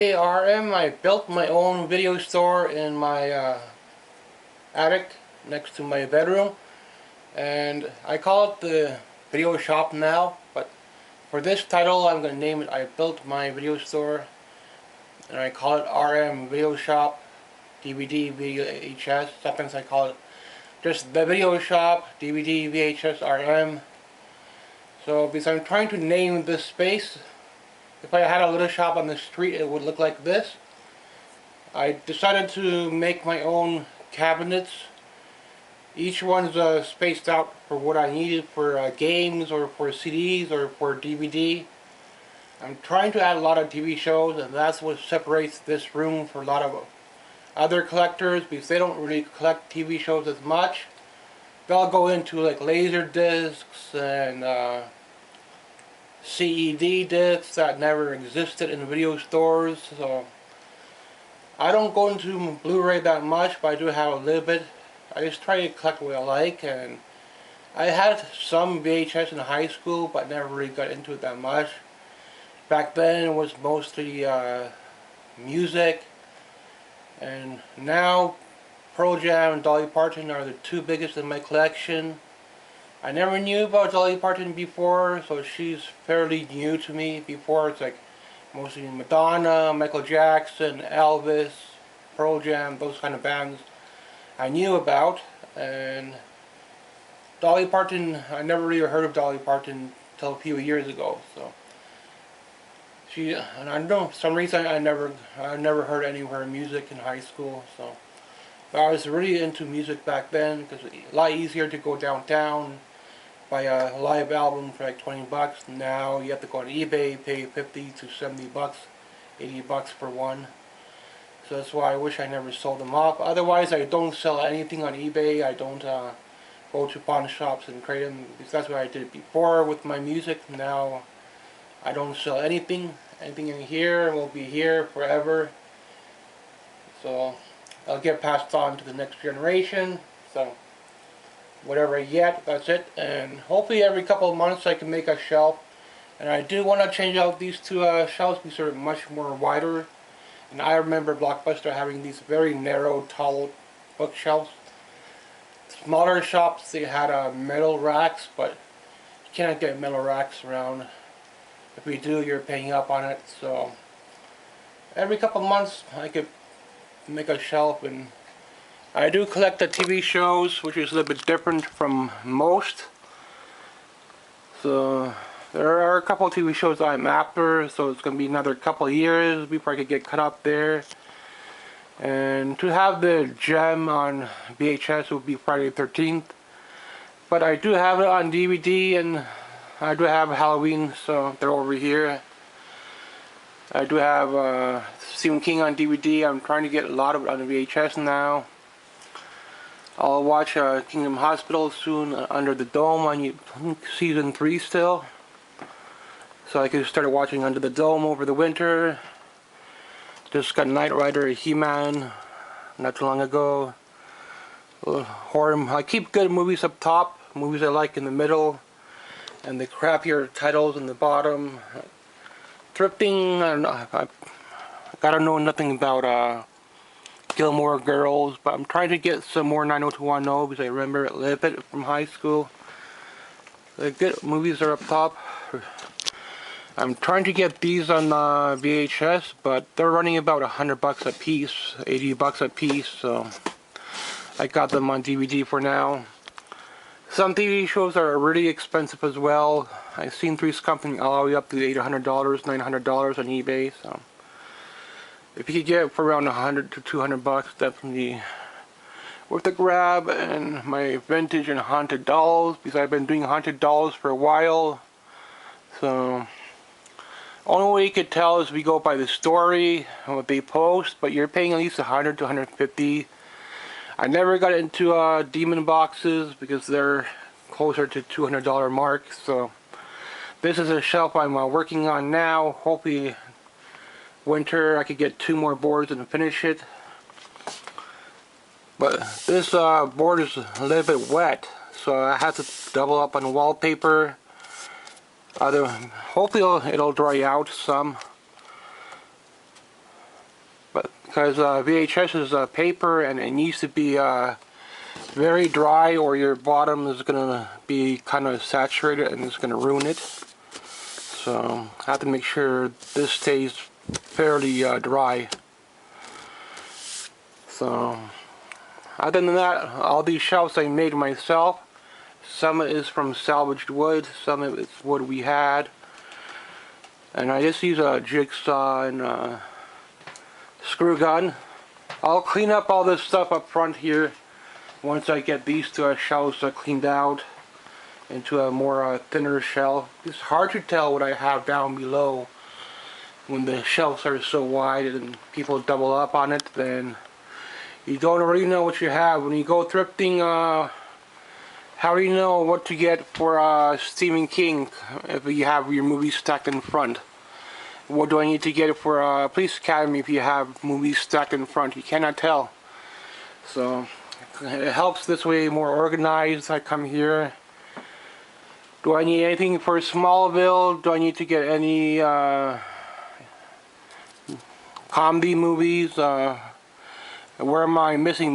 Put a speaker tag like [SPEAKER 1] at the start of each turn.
[SPEAKER 1] Hey RM, I built my own video store in my attic next to my bedroom, and I call it the video shop now, but for this title I'm going to name it I built my video store, and I call it RM Video Shop DVD VHS. Sometimes I call it just the video shop DVD VHS RM. So because I'm trying to name this space, if I had a little shop on the street it would look like this. I decided to make my own cabinets. Each one's spaced out for what I needed for games or for CDs or for DVD. I'm trying to add a lot of TV shows, and that's what separates this room from a lot of other collectors, because they don't really collect TV shows as much. They'll go into like laser discs and CED discs that never existed in video stores. So I don't go into Blu-ray that much, but I do have a little bit. I just try to collect what I like, and I had some VHS in high school, but never really got into it that much. Back then it was mostly music, and now Pearl Jam and Dolly Parton are the two biggest in my collection. I never knew about Dolly Parton before, so she's fairly new to me. Before it's like mostly Madonna, Michael Jackson, Elvis, Pearl Jam, those kind of bands I knew about. And Dolly Parton, I never really heard of Dolly Parton until a few years ago. So and I don't know, for some reason I never heard any of her music in high school. So, but I was really into music back then because it's a lot easier to go downtown, buy a live album for like 20 bucks. Now you have to go on eBay, pay 50 to 70 bucks, 80 bucks for one. So that's why I wish I never sold them off. Otherwise, I don't sell anything on eBay. I don't go to pawn shops and trade them, because that's what I did before with my music. Now I don't sell anything. Anything in here will be here forever. So I'll get passed on to the next generation. So whatever I get, that's it. And hopefully every couple of months I can make a shelf. And I do want to change out these two shelves because they're much more wider. And I remember Blockbuster having these very narrow, tall bookshelves. Smaller shops, they had metal racks, but you cannot get metal racks around. If you do, you're paying up on it. So every couple of months I could make a shelf. And I do collect the TV shows, which is a little bit different from most. So there are a couple of TV shows I'm after, so it's going to be another couple of years before I could get cut up there. And to have the gem on VHS would be Friday the 13th. But I do have it on DVD, and I do have Halloween, so they're over here. I do have Stephen King on DVD. I'm trying to get a lot of it on the VHS now. I'll watch Kingdom Hospital soon, Under the Dome on season 3 still. So I could start watching Under the Dome over the winter. Just got Knight Rider, He-Man not too long ago. Horror. I keep good movies up top, movies I like in the middle, and the crappier titles in the bottom. Thrifting, I don't know. I gotta know nothing about Gilmore Girls, but I'm trying to get some more 90210 because I remember it a little bit from high school. The good movies are up top. I'm trying to get these on VHS, but they're running about 100 bucks a piece, 80 bucks a piece, so I got them on DVD for now. Some TV shows are really expensive as well. I've seen Three's Company all the way up to $800, $900 on eBay, so if you could get it for around 100 to 200 bucks, definitely worth a grab. And my vintage and haunted dolls, because I've been doing haunted dolls for a while. So only way you could tell is we go by the story and what they post, but you're paying at least 100 to 150. I never got into demon boxes because they're closer to $200 mark. So this is a shelf I'm working on now. Hopefully winter I could get 2 more boards and finish it. But this board is a little bit wet, so I have to double up on wallpaper. Hopefully it'll dry out some. because VHS is paper and it needs to be very dry or your bottom is going to be kind of saturated and it's going to ruin it. So I have to make sure this stays fairly dry. So other than that, all these shelves I made myself. Some is from salvaged wood, some of it's wood we had. And I just use a jigsaw and a screw gun. I'll clean up all this stuff up front here once I get these two shelves cleaned out into a more thinner shelf. It's hard to tell what I have down below when the shelves are so wide and people double up on it. Then you don't really know what you have. When you go thrifting, how do you know what to get for Stephen King if you have your movies stacked in front? What do I need to get for Police Academy if you have movies stacked in front? You cannot tell. So it helps this way, more organized. I come here. Do I need anything for Smallville? Do I need to get any comedy movies? Where am I missing